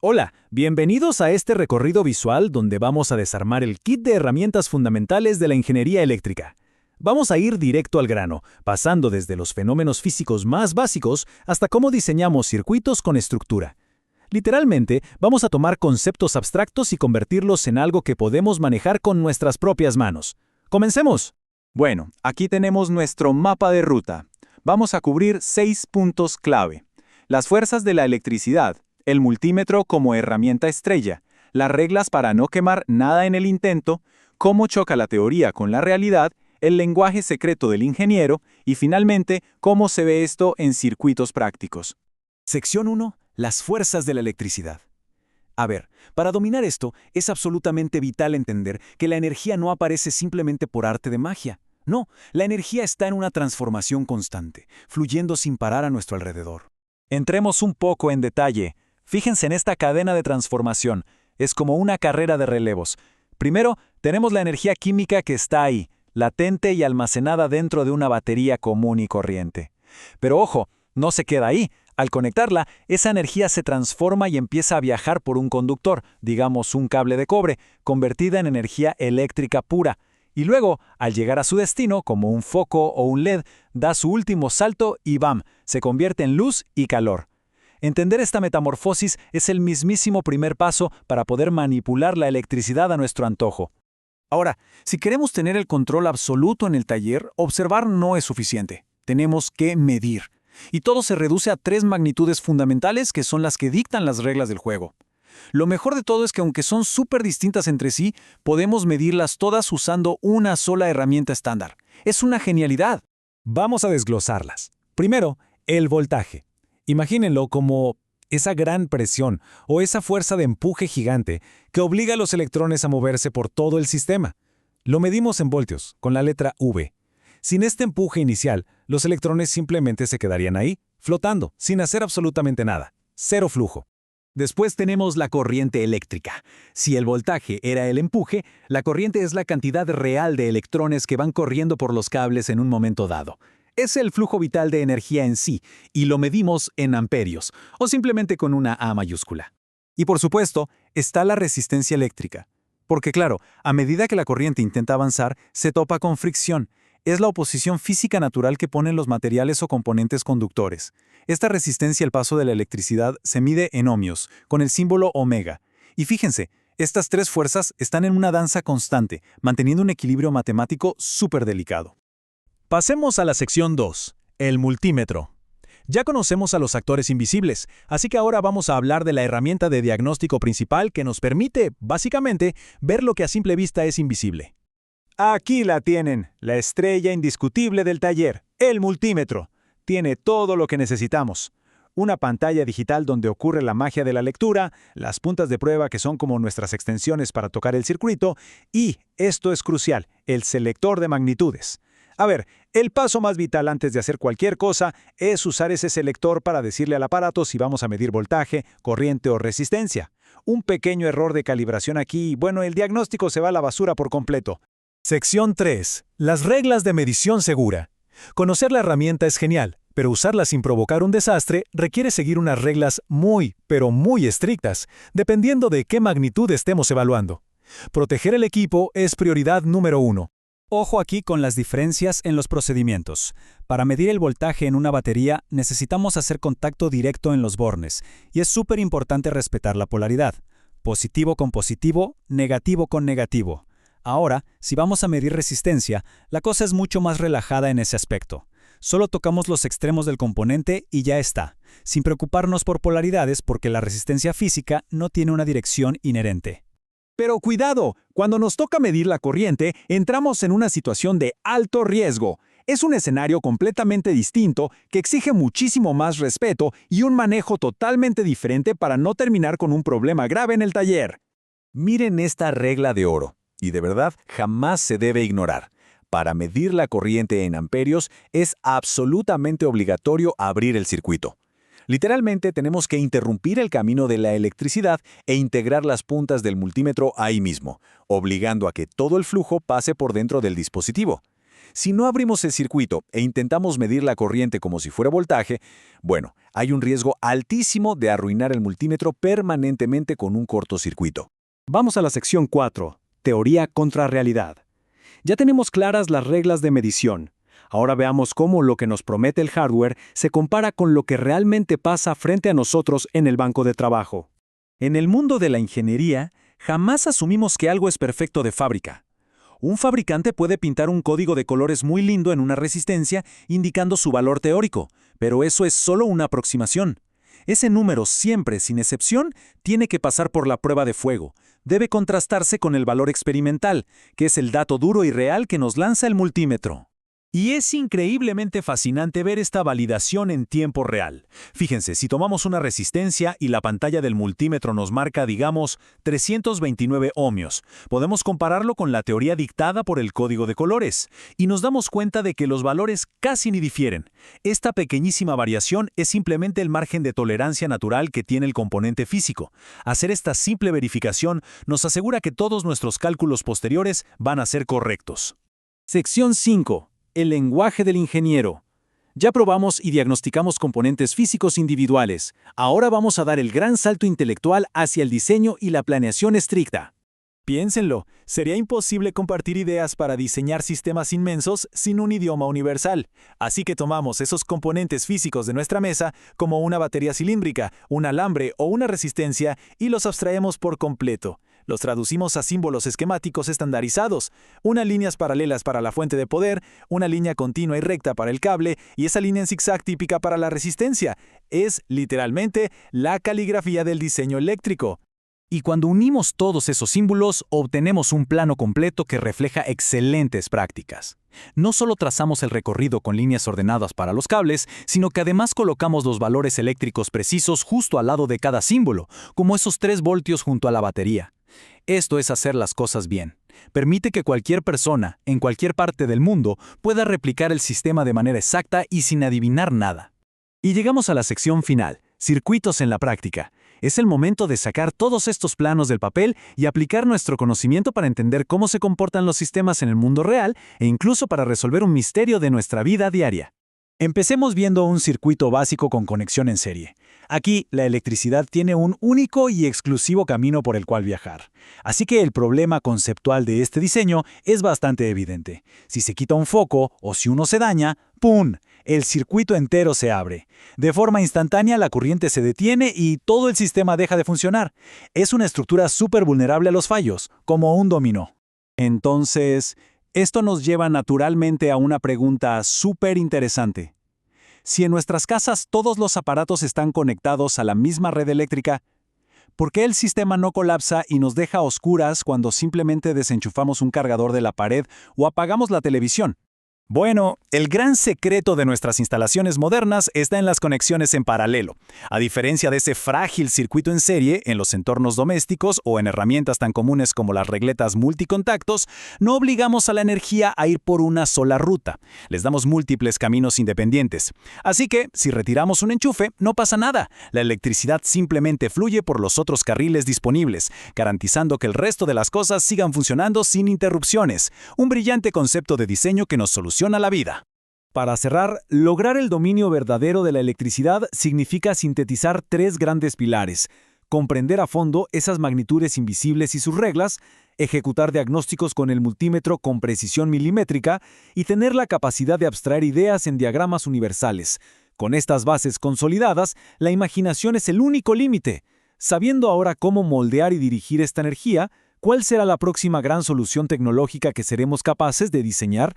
Hola, bienvenidos a este recorrido visual donde vamos a desarmar el kit de herramientas fundamentales de la ingeniería eléctrica. Vamos a ir directo al grano, pasando desde los fenómenos físicos más básicos hasta cómo diseñamos circuitos con estructura. Literalmente, vamos a tomar conceptos abstractos y convertirlos en algo que podemos manejar con nuestras propias manos. ¡Comencemos! Bueno, aquí tenemos nuestro mapa de ruta. Vamos a cubrir 6 puntos clave. Las fuerzas de la electricidad, el multímetro como herramienta estrella, las reglas para no quemar nada en el intento, cómo choca la teoría con la realidad, el lenguaje secreto del ingeniero y finalmente cómo se ve esto en circuitos prácticos. Sección 1. Las fuerzas de la electricidad. A ver, para dominar esto, es absolutamente vital entender que la energía no aparece simplemente por arte de magia. No, la energía está en una transformación constante, fluyendo sin parar a nuestro alrededor. Entremos un poco en detalle. Fíjense en esta cadena de transformación. Es como una carrera de relevos. Primero, tenemos la energía química que está ahí, latente y almacenada dentro de una batería común y corriente. Pero ojo, no se queda ahí. Al conectarla, esa energía se transforma y empieza a viajar por un conductor, digamos un cable de cobre, convertida en energía eléctrica pura. Y luego, al llegar a su destino, como un foco o un LED, da su último salto y ¡bam!, se convierte en luz y calor. Entender esta metamorfosis es el mismísimo primer paso para poder manipular la electricidad a nuestro antojo. Ahora, si queremos tener el control absoluto en el taller, observar no es suficiente. Tenemos que medir. Y todo se reduce a 3 magnitudes fundamentales que son las que dictan las reglas del juego. Lo mejor de todo es que aunque son súper distintas entre sí, podemos medirlas todas usando una sola herramienta estándar. Es una genialidad. Vamos a desglosarlas. Primero, el voltaje. Imagínenlo como esa gran presión o esa fuerza de empuje gigante que obliga a los electrones a moverse por todo el sistema. Lo medimos en voltios, con la letra V. Sin este empuje inicial, los electrones simplemente se quedarían ahí, flotando, sin hacer absolutamente nada. Cero flujo. Después tenemos la corriente eléctrica. Si el voltaje era el empuje, la corriente es la cantidad real de electrones que van corriendo por los cables en un momento dado. Es el flujo vital de energía en sí, y lo medimos en amperios, o simplemente con una A mayúscula. Y por supuesto, está la resistencia eléctrica. Porque claro, a medida que la corriente intenta avanzar, se topa con fricción. Es la oposición física natural que ponen los materiales o componentes conductores. Esta resistencia al paso de la electricidad se mide en ohmios, con el símbolo omega. Y fíjense, estas 3 fuerzas están en una danza constante, manteniendo un equilibrio matemático súper delicado. Pasemos a la sección 2, el multímetro. Ya conocemos a los actores invisibles, así que ahora vamos a hablar de la herramienta de diagnóstico principal que nos permite, básicamente, ver lo que a simple vista es invisible. Aquí la tienen, la estrella indiscutible del taller, el multímetro. Tiene todo lo que necesitamos. Una pantalla digital donde ocurre la magia de la lectura, las puntas de prueba que son como nuestras extensiones para tocar el circuito, y, esto es crucial, el selector de magnitudes. A ver, el paso más vital antes de hacer cualquier cosa es usar ese selector para decirle al aparato si vamos a medir voltaje, corriente o resistencia. Un pequeño error de calibración aquí y bueno, el diagnóstico se va a la basura por completo. Sección 3. Las reglas de medición segura. Conocer la herramienta es genial, pero usarla sin provocar un desastre requiere seguir unas reglas muy, pero muy estrictas, dependiendo de qué magnitud estemos evaluando. Proteger el equipo es prioridad número 1. Ojo aquí con las diferencias en los procedimientos. Para medir el voltaje en una batería necesitamos hacer contacto directo en los bornes, y es súper importante respetar la polaridad. Positivo con positivo, negativo con negativo. Ahora, si vamos a medir resistencia, la cosa es mucho más relajada en ese aspecto. Solo tocamos los extremos del componente y ya está, sin preocuparnos por polaridades porque la resistencia física no tiene una dirección inherente. Pero cuidado, cuando nos toca medir la corriente, entramos en una situación de alto riesgo. Es un escenario completamente distinto que exige muchísimo más respeto y un manejo totalmente diferente para no terminar con un problema grave en el taller. Miren esta regla de oro. Y de verdad, jamás se debe ignorar. Para medir la corriente en amperios, es absolutamente obligatorio abrir el circuito. Literalmente tenemos que interrumpir el camino de la electricidad e integrar las puntas del multímetro ahí mismo, obligando a que todo el flujo pase por dentro del dispositivo. Si no abrimos el circuito e intentamos medir la corriente como si fuera voltaje, bueno, hay un riesgo altísimo de arruinar el multímetro permanentemente con un cortocircuito. Vamos a la sección 4, teoría contra realidad. Ya tenemos claras las reglas de medición. Ahora veamos cómo lo que nos promete el hardware se compara con lo que realmente pasa frente a nosotros en el banco de trabajo. En el mundo de la ingeniería, jamás asumimos que algo es perfecto de fábrica. Un fabricante puede pintar un código de colores muy lindo en una resistencia indicando su valor teórico, pero eso es solo una aproximación. Ese número siempre, sin excepción, tiene que pasar por la prueba de fuego. Debe contrastarse con el valor experimental, que es el dato duro y real que nos lanza el multímetro. Y es increíblemente fascinante ver esta validación en tiempo real. Fíjense, si tomamos una resistencia y la pantalla del multímetro nos marca, digamos, 329 ohmios, podemos compararlo con la teoría dictada por el código de colores, y nos damos cuenta de que los valores casi ni difieren. Esta pequeñísima variación es simplemente el margen de tolerancia natural que tiene el componente físico. Hacer esta simple verificación nos asegura que todos nuestros cálculos posteriores van a ser correctos. Sección 5. El lenguaje del ingeniero. Ya probamos y diagnosticamos componentes físicos individuales. Ahora vamos a dar el gran salto intelectual hacia el diseño y la planeación estricta. Piénsenlo, sería imposible compartir ideas para diseñar sistemas inmensos sin un idioma universal. Así que tomamos esos componentes físicos de nuestra mesa, como una batería cilíndrica, un alambre o una resistencia, y los abstraemos por completo. Los traducimos a símbolos esquemáticos estandarizados, unas líneas paralelas para la fuente de poder, una línea continua y recta para el cable y esa línea en zigzag típica para la resistencia. Es, literalmente, la caligrafía del diseño eléctrico. Y cuando unimos todos esos símbolos, obtenemos un plano completo que refleja excelentes prácticas. No solo trazamos el recorrido con líneas ordenadas para los cables, sino que además colocamos los valores eléctricos precisos justo al lado de cada símbolo, como esos 3 voltios junto a la batería. Esto es hacer las cosas bien. Permite que cualquier persona, en cualquier parte del mundo, pueda replicar el sistema de manera exacta y sin adivinar nada. Y llegamos a la sección final, circuitos en la práctica. Es el momento de sacar todos estos planos del papel y aplicar nuestro conocimiento para entender cómo se comportan los sistemas en el mundo real e incluso para resolver un misterio de nuestra vida diaria. Empecemos viendo un circuito básico con conexión en serie. Aquí, la electricidad tiene un único y exclusivo camino por el cual viajar. Así que el problema conceptual de este diseño es bastante evidente. Si se quita un foco o si uno se daña, ¡pum!, el circuito entero se abre. De forma instantánea, la corriente se detiene y todo el sistema deja de funcionar. Es una estructura súper vulnerable a los fallos, como un dominó. Entonces, esto nos lleva naturalmente a una pregunta súper interesante. Si en nuestras casas todos los aparatos están conectados a la misma red eléctrica, ¿por qué el sistema no colapsa y nos deja a oscuras cuando simplemente desenchufamos un cargador de la pared o apagamos la televisión? Bueno, el gran secreto de nuestras instalaciones modernas está en las conexiones en paralelo. A diferencia de ese frágil circuito en serie en los entornos domésticos o en herramientas tan comunes como las regletas multicontactos, no obligamos a la energía a ir por una sola ruta. Les damos múltiples caminos independientes. Así que, si retiramos un enchufe, no pasa nada. La electricidad simplemente fluye por los otros carriles disponibles, garantizando que el resto de las cosas sigan funcionando sin interrupciones. Un brillante concepto de diseño que nos soluciona la vida. Para cerrar, lograr el dominio verdadero de la electricidad significa sintetizar 3 grandes pilares: comprender a fondo esas magnitudes invisibles y sus reglas, ejecutar diagnósticos con el multímetro con precisión milimétrica y tener la capacidad de abstraer ideas en diagramas universales. Con estas bases consolidadas, la imaginación es el único límite. Sabiendo ahora cómo moldear y dirigir esta energía, ¿cuál será la próxima gran solución tecnológica que seremos capaces de diseñar?